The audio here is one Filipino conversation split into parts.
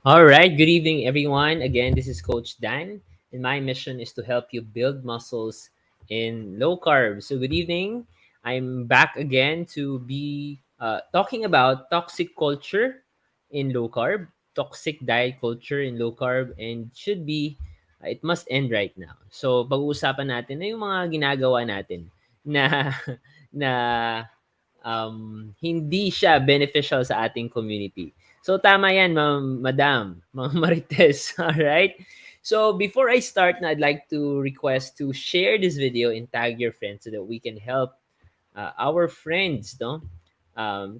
All right, good evening, everyone. Again, this is Coach Dan, and my mission is to help you build muscles in low carb. So, good evening. I'm back again to be talking about toxic culture in low carb, toxic diet culture in low carb, and it must end right now. So, pag-uusapan natin na yung mga ginagawa natin na, na hindi siya beneficial sa ating community. So tama yan, Madam, Ma'am Marites. All right? So before I start, I'd like to request to share this video and tag your friends so that we can help our friends, no?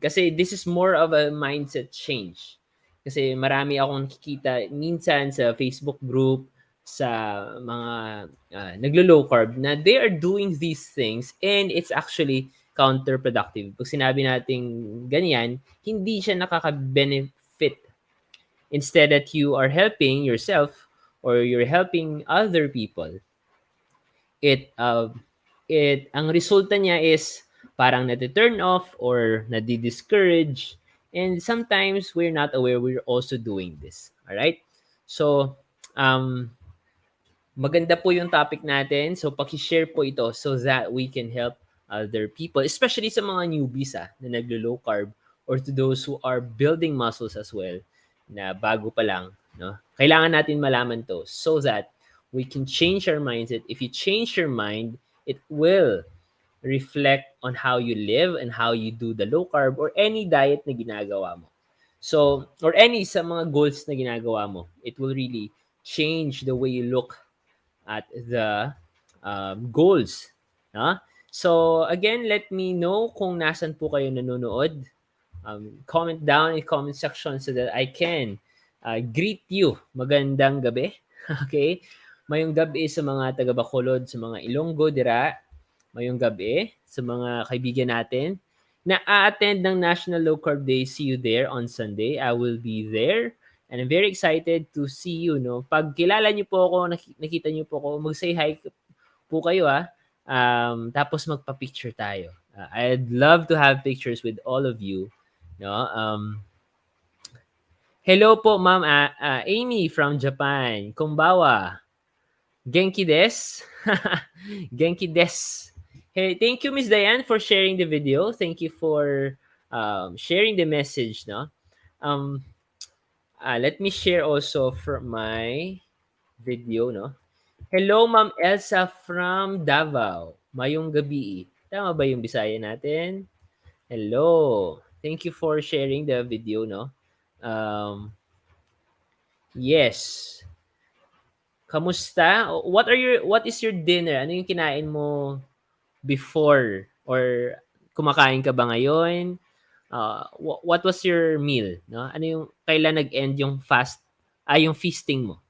Kasi this is more of a mindset change. Kasi marami akong nakikita minsan sa Facebook group, sa mga naglo-low carb na they are doing these things and it's actually counterproductive. Pag sinabi nating ganyan, hindi siya nakaka-benefit. Instead that you are helping yourself or you're helping other people, it ang resulta niya is parang nati-turn off or nadi-discourage, and sometimes we're not aware we're also doing this. All right? So, um maganda po yung topic natin. So, paki-share po ito so that we can help other people, especially sa mga newbies na naglo-low carb, or to those who are building muscles as well na bago pa lang, no? Kailangan natin malaman to so that we can change our mindset. If you change your mind, it will reflect on how you live and how you do the low carb or any diet na ginagawa mo. So, or any sa mga goals na ginagawa mo, it will really change the way you look at the goals. No? So, again, let me know kung nasan po kayo nanonood. Comment down in comment section so that I can greet you. Magandang gabi. Okay? Mayong gabi sa mga taga Bacolod, sa mga Ilonggo, dira. Mayong gabi sa mga kaibigan natin na a-attend ng National Low Carb Day. See you there on Sunday. I will be there. And I'm very excited to see you, no? Pag kilala niyo po ako, nakita niyo po ako, mag-say hi po kayo, tapos magpa-picture tayo. I'd love to have pictures with all of you, no? Hello po, Ma'am Amy from Japan. Konbawa. Genki des. Genki des. Hey, thank you, Miss Diane, for sharing the video. Thank you for sharing the message, no? Let me share also from my video, no? Hello, Ma'am Elsa from Davao. Mayong gabi. Tama ba yung Bisaya natin? Hello. Thank you for sharing the video, no? Yes. Kamusta? What is your dinner? Ano yung kinain mo before, or kumakain ka ba ngayon? What was your meal, no? Ano yung kailan nag-end yung yung feasting mo?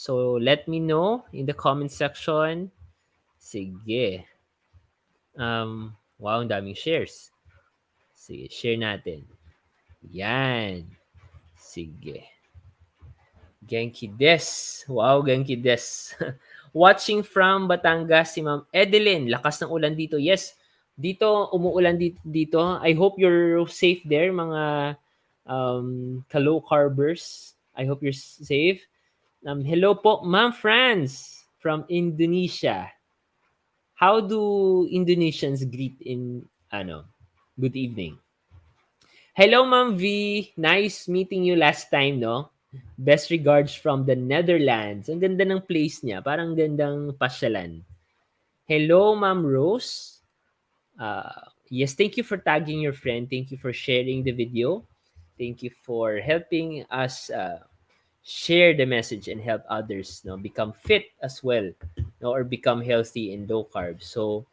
So let me know in the comment section. Sige. Wow, ang daming shares. Sige, share natin. Yan. Sige. Genki des. Wow, Genki des. Watching from Batangas, si Ma'am Edeline. Lakas ng ulan dito. Yes, dito, umuulan dito. I hope you're safe there, mga ka-low carbers. I hope you're safe. Hello po, Ma'am Franz from Indonesia. How do Indonesians greet in, good evening? Hello, Ma'am V. Nice meeting you last time, no? Best regards from the Netherlands. Ang ganda ng place niya. Parang gandang pasyalan. Hello, Ma'am Rose. Yes, thank you for tagging your friend. Thank you for sharing the video. Thank you for helping us share the message and help others, no, become fit as well, no, or become healthy in low carb. So,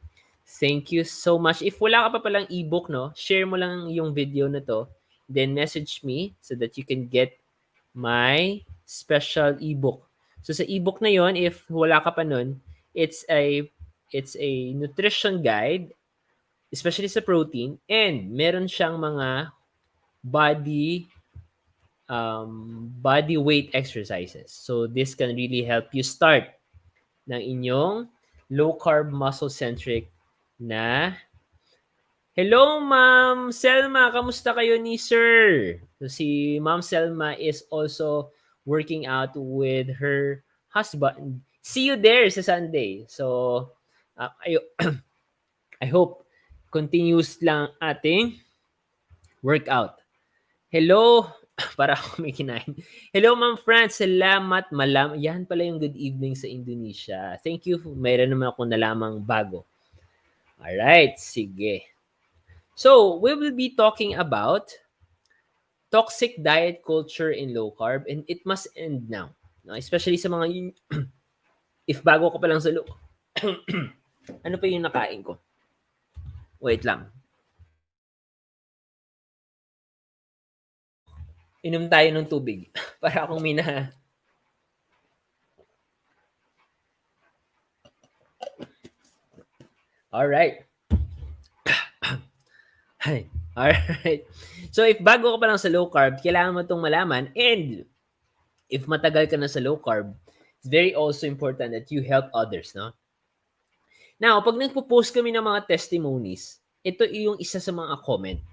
thank you so much. If wala ka pa palang ebook, no, share mo lang yung video na to, then message me so that you can get my special ebook. So sa ebook na yon, if wala ka pa nun, it's a nutrition guide, especially sa protein, and meron siyang mga body body weight exercises. So this can really help you start ng inyong low carb muscle centric na Hello, Ma'am Selma. Kamusta kayo ni Sir? So, si Ma'am Selma is also working out with her husband. See you there sa Sunday. So, I hope continuous lang ating workout. Hello, para ako may kinain. Hello, Ma'am France. Salamat. Yan pala yung good evening sa Indonesia. Thank you. Mayroon naman ako nalamang bago. Alright, sige. So, we will be talking about toxic diet culture in low carb and it must end now. No? Especially sa mga, if bago ka pa lang sa low, ano pa yung nakain ko? Wait lang. Inom tayo ng tubig para akong mina. Alright. Alright. So, if bago ka pa lang sa low carb, kailangan mo itong malaman. And, if matagal ka na sa low carb, it's very also important that you help others, no? Now, pag nagpo-post kami ng mga testimonies, ito yung isa sa mga comment.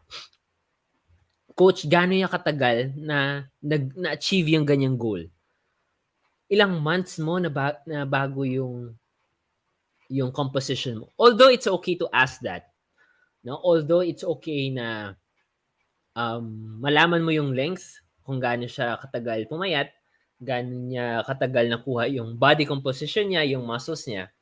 Coach, gaano yung katagal na na-achieve yung ganyang goal? Ilang months mo na bago yung composition mo? Although it's okay to ask that, no? Although it's okay na malaman mo yung length, kung gaano siya katagal pumayat, gaano niya katagal nakuha yung body composition niya, yung muscles niya.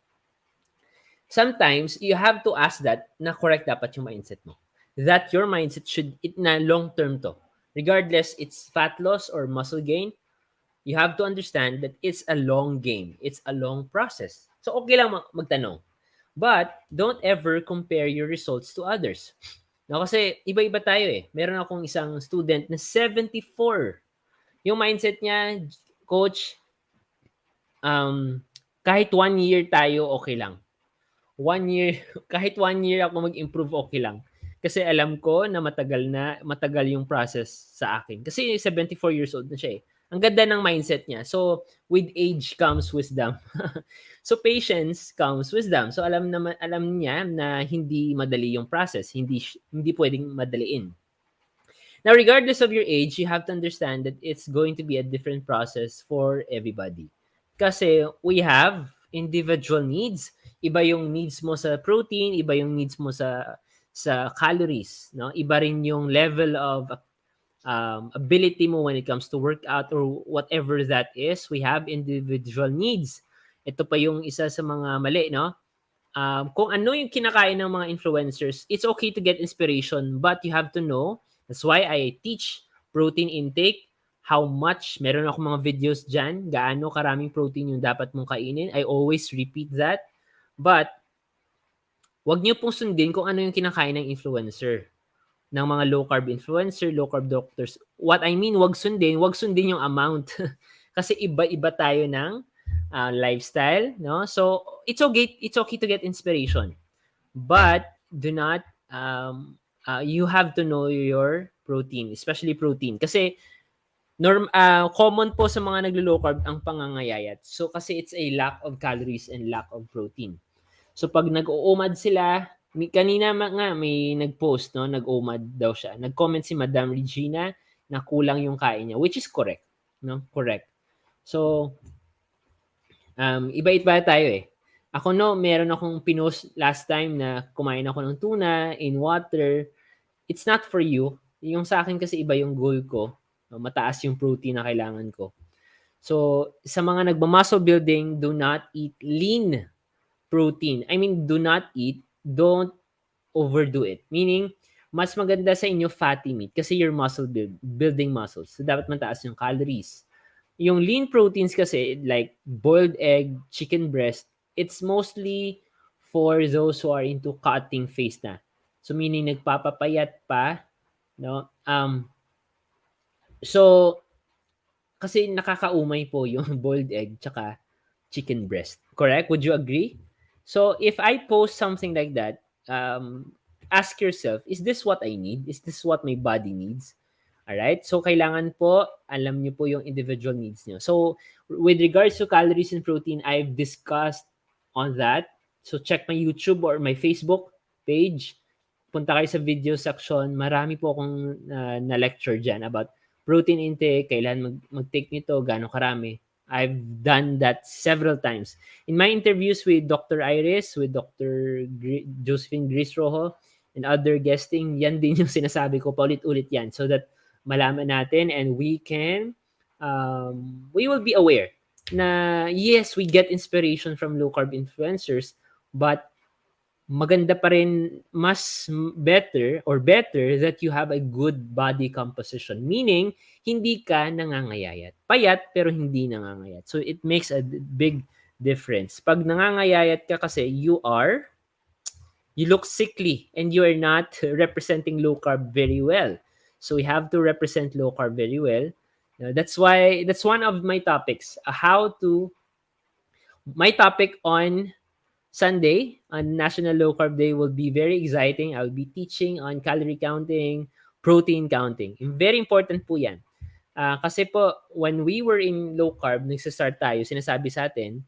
Sometimes, you have to ask that na correct dapat yung mindset mo. That your mindset should, na long term to. Regardless, it's fat loss or muscle gain, you have to understand that it's a long game. It's a long process. So, okay lang magtanong. But, don't ever compare your results to others. No, kasi iba-iba tayo eh. Meron akong isang student na 74. Yung mindset niya, coach, kahit 1 year tayo, okay lang. 1 year, kahit 1 year ako mag-improve, okay lang. Kasi alam ko na matagal yung process sa akin. Kasi 74 years old na siya eh. Ang ganda ng mindset niya. So, with age comes wisdom. So, patience comes wisdom. So, alam niya na hindi madali yung process. Hindi pwedeng madaliin. Now, regardless of your age, you have to understand that it's going to be a different process for everybody. Kasi we have individual needs. Iba yung needs mo sa protein, iba yung needs mo sa calories, no? Iba rin yung level of ability mo when it comes to workout or whatever that is. We have individual needs. Ito pa yung isa sa mga mali, no? Kung ano yung kinakain ng mga influencers, it's okay to get inspiration, but you have to know. That's why I teach protein intake, how much, meron ako mga videos dyan, gaano karaming protein yung dapat mong kainin. I always repeat that. But, wag niyo pong sundin kung ano yung kinakain ng influencer. Ng mga low-carb influencer, low-carb doctors. What I mean, wag sundin yung amount. Kasi iba-iba tayo ng lifestyle, no? So, it's okay to get inspiration. But, do not, you have to know your protein, especially protein. Kasi, common po sa mga naglo-low carb ang pangangayayat. So, kasi it's a lack of calories and lack of protein. So, pag nag-uumad sila, kanina nga may nag-post, no? Nag-umad daw siya. Nag-comment si Madam Regina na kulang yung kain niya, which is correct, no? Correct. So, iba-iba tayo eh. Ako no, meron akong pinost last time na kumain ako ng tuna in water. It's not for you. Yung sa akin kasi iba yung goal ko. Mataas yung protein na kailangan ko. So, sa mga nagma-muscle building, do not eat lean protein. I mean, don't overdo it. Meaning, mas maganda sa inyo fatty meat kasi your muscle building muscles. So, dapat mataas yung calories. Yung lean proteins kasi, like boiled egg, chicken breast, it's mostly for those who are into cutting phase na. So, meaning nagpapapayat pa, no? So, kasi nakakaumay po yung boiled egg tsaka chicken breast. Correct? Would you agree? So, if I post something like that, ask yourself, is this what I need? Is this what my body needs? Alright? So, kailangan po, alam niyo po yung individual needs niyo. So, with regards to calories and protein, I've discussed on that. So, check my YouTube or my Facebook page. punta kayo sa video section, marami po akong na-lecture dyan about protein intake, kailan mag-take nito, gaano karami. I've done that several times. In my interviews with Dr. Iris, with Dr. Josephine Grisrojo, and other guesting, yan din yung sinasabi ko, paulit-ulit yan, so that malaman natin and we will be aware na yes, we get inspiration from low carb influencers, but maganda pa rin, mas better that you have a good body composition. Meaning, hindi ka nangangayayat. Payat, pero hindi nangangayat. So, it makes a big difference. Pag nangangayayat ka kasi, you look sickly and you are not representing low carb very well. So, we have to represent low carb very well. That's one of my topics. My topic on Sunday, on National Low Carb Day, will be very exciting. I'll be teaching on calorie counting, protein counting. Very important po yan. Kasi po, when we were in low carb, nagsastart tayo, sinasabi sa atin,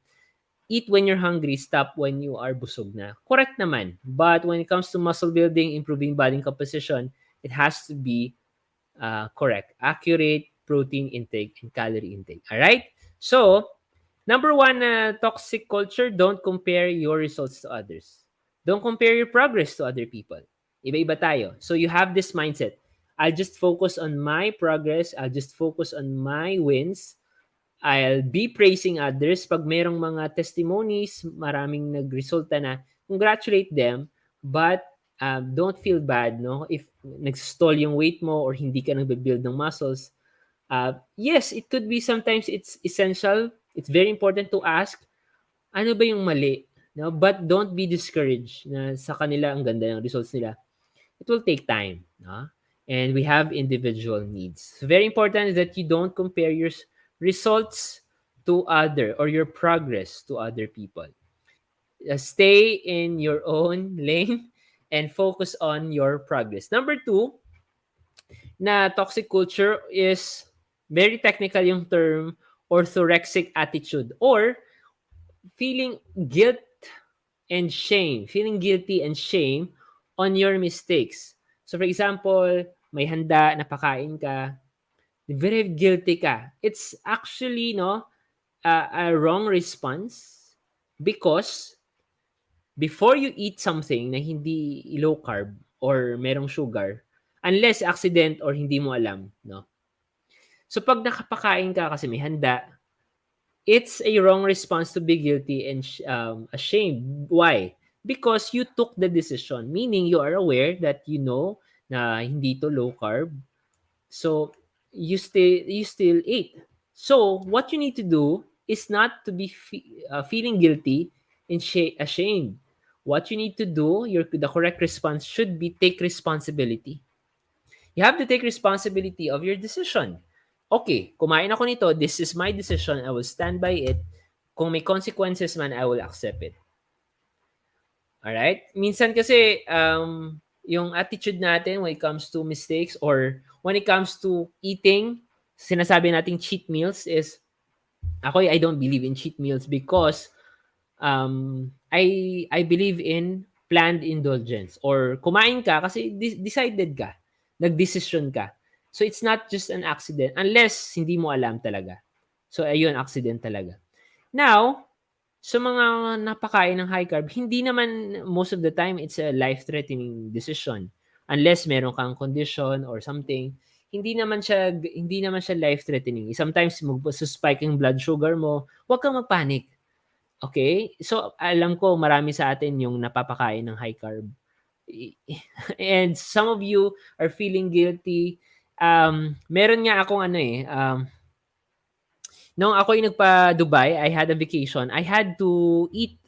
eat when you're hungry, stop when you are busog na. Correct naman. But when it comes to muscle building, improving body composition, it has to be correct. Accurate protein intake and calorie intake. Alright? So, number one, toxic culture, don't compare your results to others. Don't compare your progress to other people. Iba-iba tayo. So you have this mindset. I'll just focus on my progress. I'll just focus on my wins. I'll be praising others. Pag merong mga testimonies, maraming nagresulta na, congratulate them, but don't feel bad, no? If nag-stall yung weight mo or hindi ka nagbe-build ng muscles, yes, it could be sometimes it's essential. It's very important to ask, ano ba yung mali? No? But don't be discouraged na sa kanila ang ganda ng results nila. It will take time. No? And we have individual needs. So very important that you don't compare your results to or your progress to other people. Stay in your own lane and focus on your progress. Number two, na toxic culture is very technical yung term, orthorexic attitude, or feeling feeling guilty and shame on your mistakes. So for example, may handa, napakain ka, very guilty ka. It's actually a wrong response because before you eat something na hindi low carb or merong sugar, unless accident or hindi mo alam, no? So pag nakapakain ka kasi may handa, it's a wrong response to be guilty and ashamed. Why? Because you took the decision, meaning you are aware that you know na hindi to low carb. So you still ate. So what you need to do is not to be feeling guilty and ashamed. What you need to do, the correct response should be take responsibility. You have to take responsibility of your decision. Okay, kumain ako nito, this is my decision, I will stand by it. Kung may consequences man, I will accept it. Alright? Minsan kasi, yung attitude natin when it comes to mistakes or when it comes to eating, sinasabi nating cheat meals is, I don't believe in cheat meals because I believe in planned indulgence or kumain ka kasi decided ka, nagdesisyon ka. So it's not just an accident unless hindi mo alam talaga. So ayun, accident talaga. Now, sa mga napakain ng high carb, hindi naman most of the time it's a life-threatening decision. Unless meron kang condition or something, hindi naman siya life-threatening. Sometimes mag-spike yung blood sugar mo, huwag kang magpanic. Okay? So alam ko marami sa atin yung napapakain ng high carb. And some of you are feeling guilty. Meron nga akong nung ako'y nagpa-Dubai, I had a vacation. I had to eat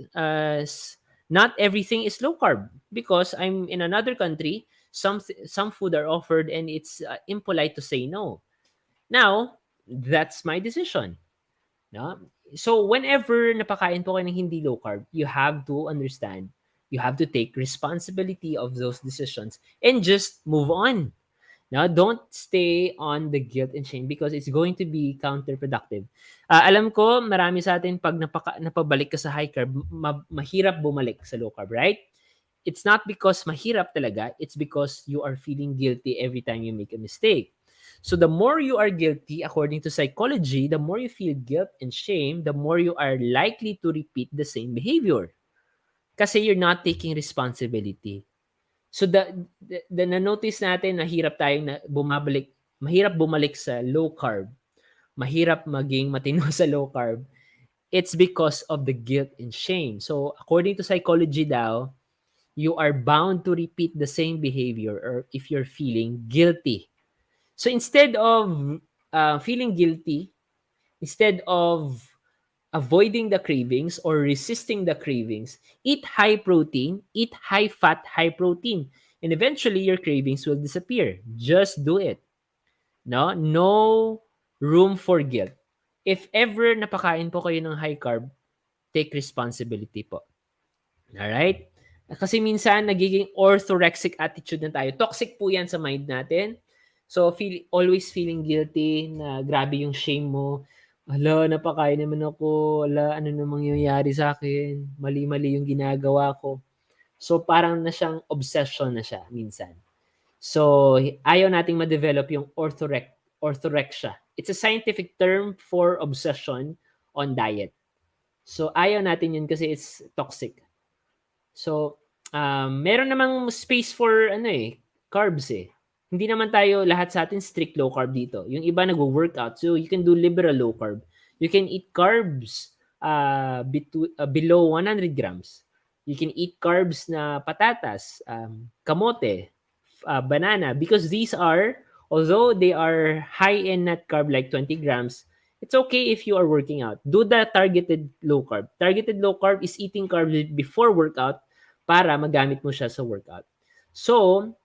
not everything is low carb because I'm in another country. Some food are offered and it's impolite to say no. Now, that's my decision. No? So whenever napakain po kayo ng hindi low carb, you have to understand, you have to take responsibility of those decisions and just move on. Now, don't stay on the guilt and shame because it's going to be counterproductive. Alam ko, marami sa atin pag napabalik ka sa high carb, mahirap bumalik sa low carb, right? it's not because mahirap talaga, it's because you are feeling guilty every time you make a mistake. So the more you are guilty, according to psychology, the more you feel guilt and shame, the more you are likely to repeat the same behavior. Kasi you're not taking responsibility. So the na-notice natin na hirap tayong mahirap bumalik sa low carb, mahirap maging matino sa low carb, it's because of the guilt and shame. So according to psychology daw, you are bound to repeat the same behavior or if you're feeling guilty. So instead of feeling guilty, instead of avoiding the cravings or resisting the cravings, eat high protein, eat high fat, high protein, and eventually your cravings will disappear. Just do it. No room for guilt. If ever napakain po kayo ng high carb, take responsibility po. Alright? Kasi minsan nagiging orthorexic attitude na tayo. Toxic po yan sa mind natin. So, always feeling guilty na grabe yung shame mo. Hala, napakain naman ako. Hala, ano namang nangyayari sa akin? Mali-mali yung ginagawa ko. So, parang na siyang obsession na siya minsan. So, ayaw nating ma-develop yung orthorexia. It's a scientific term for obsession on diet. So, ayaw natin yun kasi it's toxic. So, meron namang space for carbs eh. Hindi naman tayo lahat sa atin strict low carb dito. Yung iba nagwo-workout. So, you can do liberal low carb. You can eat carbs below 100 grams. You can eat carbs na patatas, kamote, banana. Because these are, although they are high in net carb like 20 grams, it's okay if you are working out. Do the targeted low carb. Targeted low carb is eating carbs before workout para magamit mo siya sa workout. So,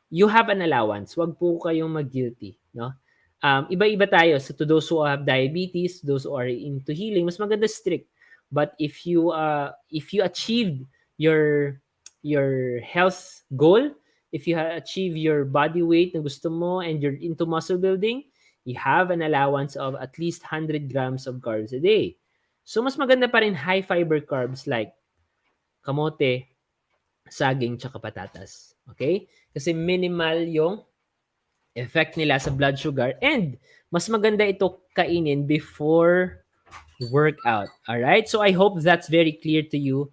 you have an allowance. Wag po kayong mag-guilty, no? Iba-iba tayo. So, to those who have diabetes, those who are into healing, mas maganda strict. But if you achieved your health goal, if you achieve your body weight na gusto mo and you're into muscle building, you have an allowance of at least 100 grams of carbs a day. So, mas maganda pa rin high fiber carbs like kamote, saging, tsaka patatas. Okay? Kasi minimal yung effect nila sa blood sugar and mas maganda ito kainin before workout. Alright? So I hope that's very clear to you.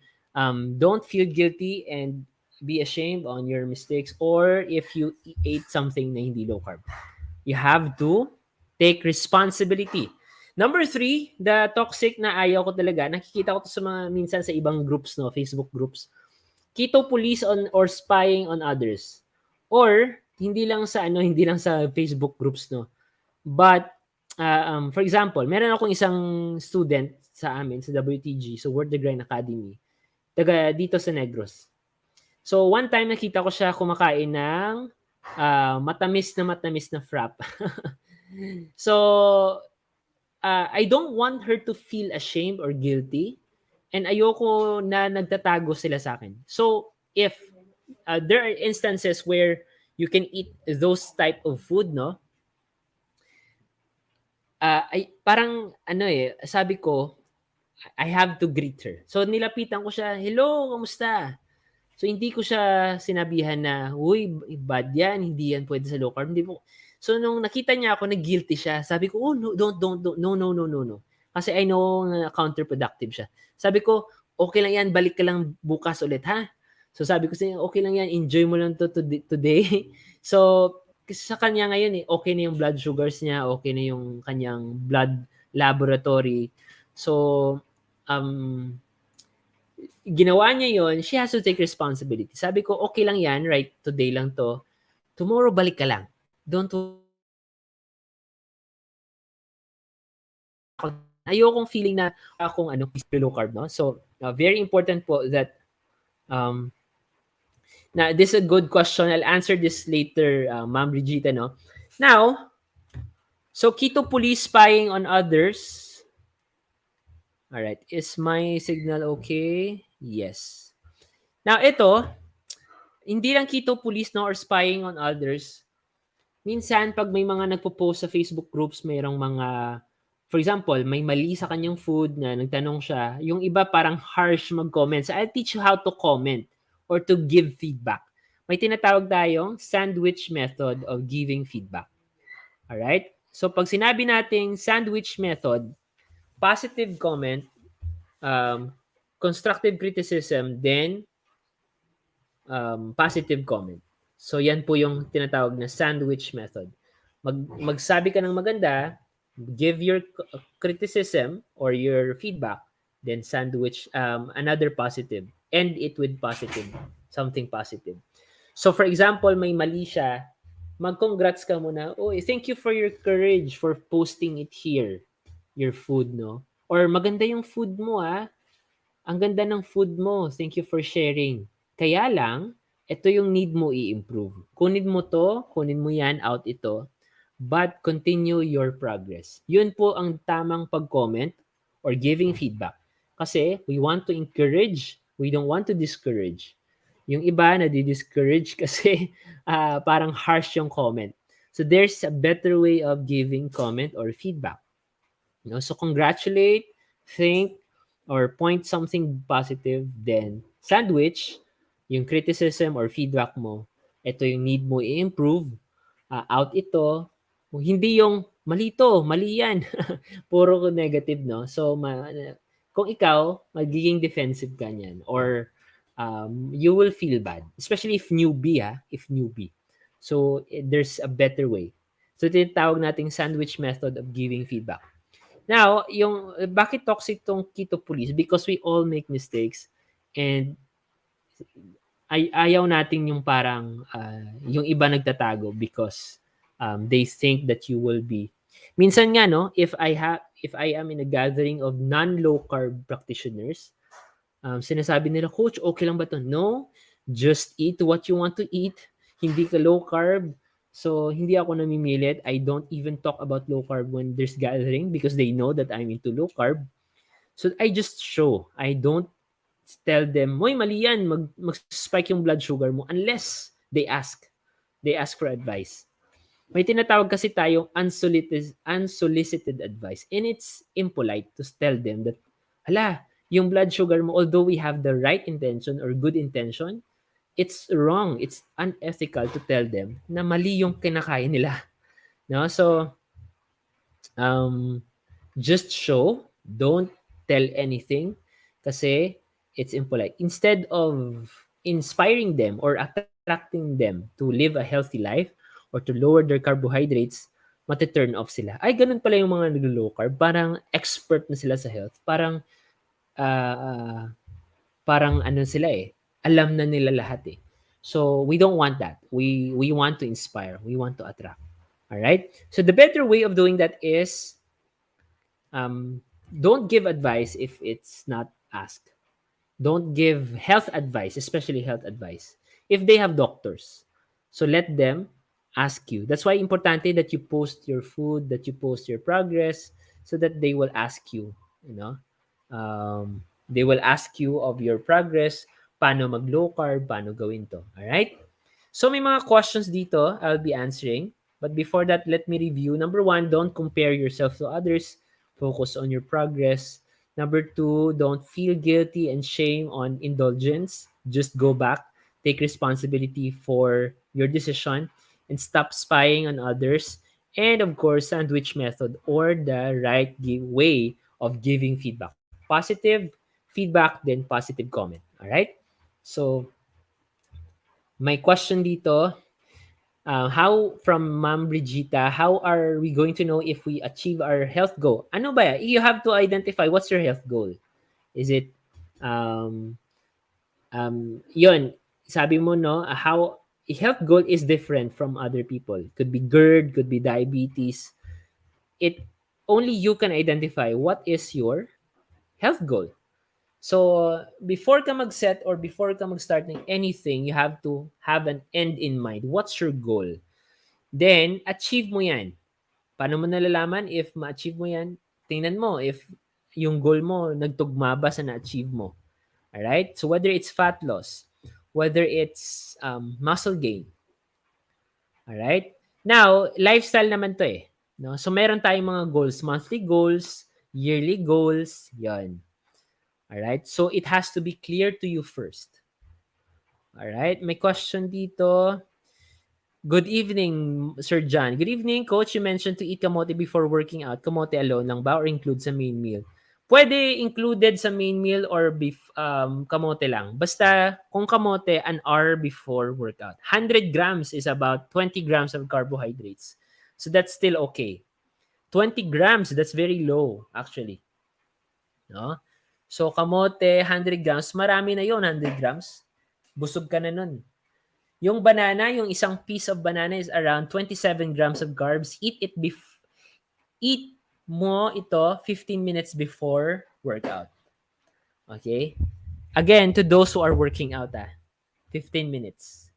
Don't feel guilty and be ashamed on your mistakes or if you ate something na hindi low carb. You have to take responsibility. Number 3, the toxic na ayaw ko talaga, nakikita ko to sa mga minsan sa ibang groups, no, Facebook groups. Keto police on or spying on others. Or hindi lang sa Facebook groups, no. But for example, meron akong isang student sa amin sa WTG, so Worth the Grind Academy. Taga dito sa Negros. So one time nakita ko siya kumakain ng matamis na frap. So I don't want her to feel ashamed or guilty. And ayoko na nagtatago sila sa akin. So, if there are instances where you can eat those type of food, no? Parang, sabi ko, I have to greet her. So, nilapitan ko siya, hello, kamusta? So, hindi ko siya sinabihan na, uy, bad yan, hindi yan pwede sa low carb. Hindi po. So, nung nakita niya ako, nag-guilty siya. Sabi ko, oh, no, don't, no. Kasi I know counterproductive siya. Sabi ko, okay lang yan, balik ka lang bukas ulit, ha? So sabi ko sa niya, okay lang yan, enjoy mo lang to today. So, kasi sa kanya ngayon, okay na yung blood sugars niya, okay na yung kanyang blood laboratory. So, ginawa niya yon, she has to take responsibility. Sabi ko, okay lang yan, right, today lang to. Tomorrow, balik ka lang. Don't ayokong feeling na akong low carb, no? So, very important po that now this is a good question. I'll answer this later, Ma'am Regita, no? Now, so keto police spying on others. All right, is my signal okay? Yes. Now, ito, hindi lang keto police, no, or spying on others. Minsan, pag may mga nagpo-post sa Facebook groups, mayroong mga, for example, may mali sa kanyang food na nagtanong siya, yung iba parang harsh mag-comment. So, I'll teach you how to comment or to give feedback. May tinatawag tayong sandwich method of giving feedback. Alright? So, pag sinabi nating sandwich method, positive comment, um, constructive criticism, then positive comment. So, yan po yung tinatawag na sandwich method. Magsabi ka ng maganda, give your criticism or your feedback, then sandwich another positive. End it with positive. Something positive. So, for example, may mali siya, mag-congrats ka muna. Oh, thank you for your courage for posting it here. Your food, no? Or maganda yung food mo, ah. Ang ganda ng food mo. Thank you for sharing. Kaya lang, ito yung need mo i-improve. Kunin mo to, kunin mo yan, out ito. But continue your progress. Yun po ang tamang pag-comment or giving feedback. Kasi we want to encourage, we don't want to discourage. Yung iba na di-discourage kasi parang harsh yung comment. So there's a better way of giving comment or feedback. No? So congratulate, think, or point something positive, then sandwich, yung criticism or feedback mo, ito yung need mo i-improve, out ito, hindi yung mali to, mali yan. Puro negative, no? So, kung ikaw, magiging defensive ka niyan or you will feel bad. Especially if newbie, if newbie. So, there's a better way. So, tinatawag nating sandwich method of giving feedback. Now, yung bakit toxic tong keto police? Because we all make mistakes and ayaw natin yung parang yung iba nagtatago because they think that you will be. Minsan nga no, if I am in a gathering of non-low carb practitioners, sinasabi nila, "Coach, okay lang ba 'to?" No, just eat what you want to eat. Hindi ka low carb. So, hindi ako namimilit. I don't even talk about low carb when there's gathering because they know that I'm into low carb. So, I just show. I don't tell them, "Hoy, mali yan. Mag-spike yung blood sugar mo." Unless they ask. They ask for advice. May tinatawag kasi tayong unsolicited advice. And it's impolite to tell them that, hala, yung blood sugar mo, although we have the right intention or good intention, it's wrong. It's unethical to tell them na mali yung kinakain nila. No? So, um, just show. Don't tell anything kasi it's impolite. Instead of inspiring them or attracting them to live a healthy life or to lower their carbohydrates, mati-turn off sila. Ay, ganun pala yung mga naglo-low carb. Parang expert na sila sa health. Ah, ah, parang ano sila alam na nila lahat eh. So, we don't want that. We want to inspire. We want to attract. All right? So, the better way of doing that is don't give advice if it's not asked. Don't give health advice, especially health advice, if they have doctors. So let them ask you. That's why importante that you post your food, that you post your progress, so that they will ask you, you know. They will ask you of your progress, paano mag-low carb, paano gawin to. All right? So may mga questions dito I'll be answering. But before that, let me review. Number 1, don't compare yourself to others. Focus on your progress. Number 2, don't feel guilty and shame on indulgence. Just go back, take responsibility for your decision, and stop spying on others. And of course, sandwich method or the right way of giving feedback. Positive feedback, then positive comment. All right? So, my question dito, how from Ma'am Brigita, how are we going to know if we achieve our health goal? Ano ba? You have to identify what's your health goal. Is it, yun, sabi mo, no, how, a health goal is different from other people. Could be GERD, could be diabetes. It, only you can identify what is your health goal. So, before ka mag-set or before ka mag-start ng anything, you have to have an end in mind. What's your goal? Then, achieve mo yan. Paano mo nalalaman if ma-achieve mo yan? Tingnan mo if yung goal mo nagtugma ba sa na-achieve mo. Alright? So, whether it's fat loss, whether it's muscle gain. Alright? Now, lifestyle naman to eh. No? So, meron tayong mga goals. Monthly goals, yearly goals, yan. Alright? So, it has to be clear to you first. Alright, may question dito. Good evening, Sir John. Good evening, Coach. You mentioned to eat kamote before working out. Kamote alone lang ba or include sa main meal? Pwede included sa main meal or kamote lang. Basta kung kamote, an hour before workout. 100 grams is about 20 grams of carbohydrates. So that's still okay. 20 grams, that's very low actually. No? So kamote, 100 grams, marami na yon 100 grams. Busog ka na nun. Yung banana, yung isang piece of banana is around 27 grams of carbs. Eat mo ito 15 minutes before workout. Okay? Again, to those who are working out, 15 minutes.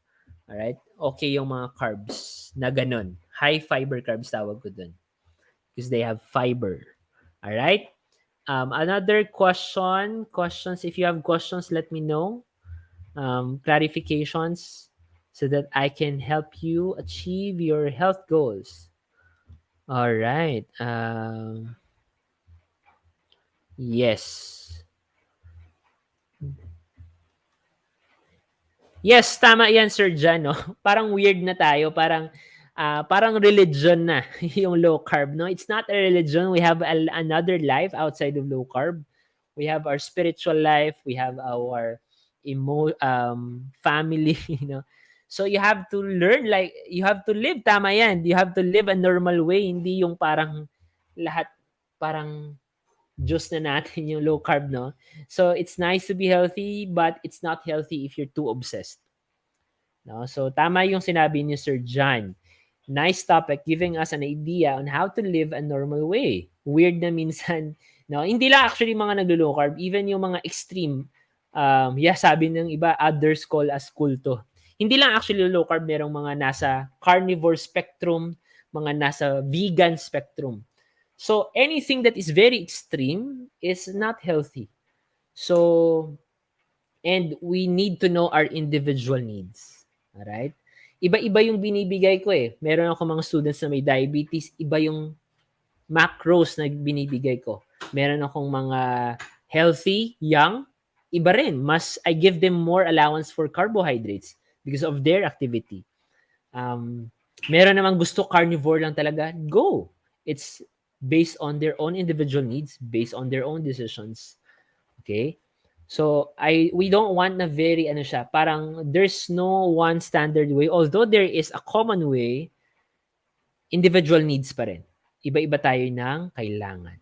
Alright? Okay yung mga carbs na ganun. High fiber carbs tawag ko dun. Because they have fiber. Alright? Another questions, if you have questions, let me know. Clarifications so that I can help you achieve your health goals. All right. Yes. Yes, tama 'yan, Sir Jan, 'no? Parang weird na tayo, parang religion na yung low carb, 'no? It's not a religion. We have another life outside of low carb. We have our spiritual life, we have our family, you know. So you have to learn, like you have to live, tama 'yan. You have to live a normal way, hindi yung parang lahat parang Diyos na natin yung low carb, no? So it's nice to be healthy, but it's not healthy if you're too obsessed. No? So tama yung sinabi ni Sir John. Nice topic, giving us an idea on how to live a normal way. Weird na minsan, no? Hindi lang actually mga naglo-low carb, even yung mga extreme, sabi ng iba, others call as kulto. Hindi lang actually low carb, merong mga nasa carnivore spectrum, mga nasa vegan spectrum. So anything that is very extreme is not healthy. So, and we need to know our individual needs. Alright? Iba-iba yung binibigay ko eh. Meron ako mga students na may diabetes, iba yung macros na binibigay ko. Meron akong mga healthy, young, iba rin. I give them more allowance for carbohydrates because of their activity. Meron namang gusto carnivore lang talaga, go. It's based on their own individual needs, based on their own decisions. Okay? So we don't want na very parang there's no one standard way, although there is a common way, individual needs pa rin. Iba-iba tayo ng kailangan.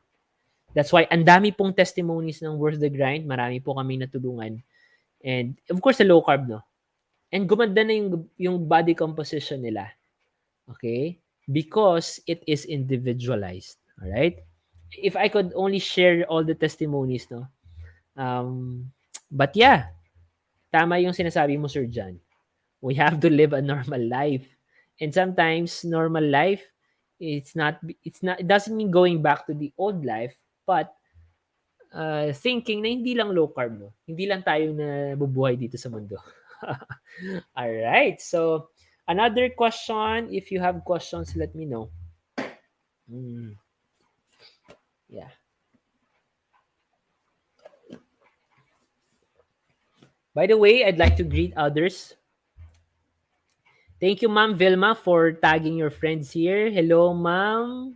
That's why ang dami pong testimonies ng Worth the Grind, marami po kami natulungan. And of course, the low carb, no? And gumanda na yung body composition nila. Okay? Because it is individualized. All right? If I could only share all the testimonies, no? But yeah, tama yung sinasabi mo, Sir John. We have to live a normal life. And sometimes normal life, it doesn't mean going back to the old life, but thinking na hindi lang low carb, no? Hindi lang tayo na bubuhay dito sa mundo. All right. So, another question, if you have questions, let me know. Yeah. By the way, I'd like to greet others. Thank you, Ma'am Vilma, for tagging your friends here. Hello, Ma'am.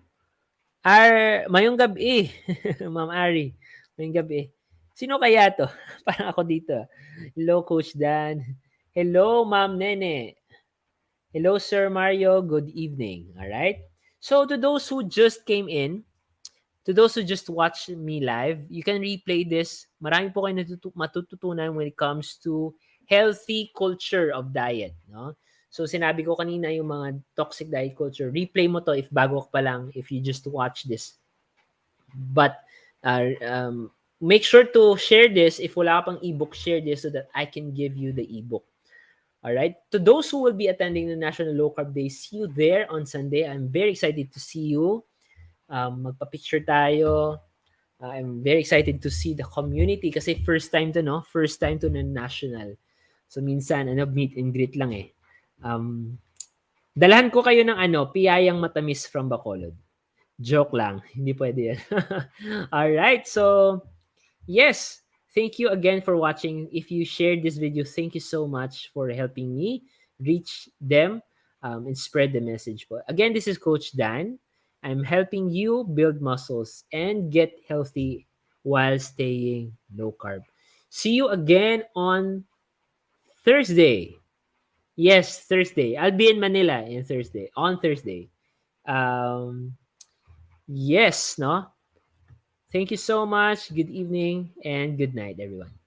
Mayong gabi. Ma'am Ari. Mayong gabi. Sino kaya to? Parang ako dito. Hello, Coach Dan. Hello, Ma'am Nene. Hello, Sir Mario. Good evening. All right. So, to those who just came in, to those who just watched me live, you can replay this. Marami po kayo matututunan when it comes to healthy culture of diet. No? So, sinabi ko kanina yung mga toxic diet culture. Replay mo to if bago ka pa lang, if you just watch this. But, make sure to share this. If wala ka pang ebook, share this so that I can give you the ebook. All right. To those who will be attending the National Low Carb Day, see you there on Sunday. I'm very excited to see you. Magpa-picture tayo. I'm very excited to see the community kasi first time to, no? First time to na national. So minsan, meet and greet lang eh. Dalahan ko kayo ng piyayang matamis from Bacolod. Joke lang. Hindi pwede yan. Alright. So, yes. Thank you again for watching. If you shared this video, thank you so much for helping me reach them, and spread the message po. Again, this is Coach Dan. I'm helping you build muscles and get healthy while staying low carb. See you again on Thursday. Yes, Thursday. I'll be in Manila in Thursday. On Thursday. Um, yes, no? Thank you so much. Good evening and good night, everyone.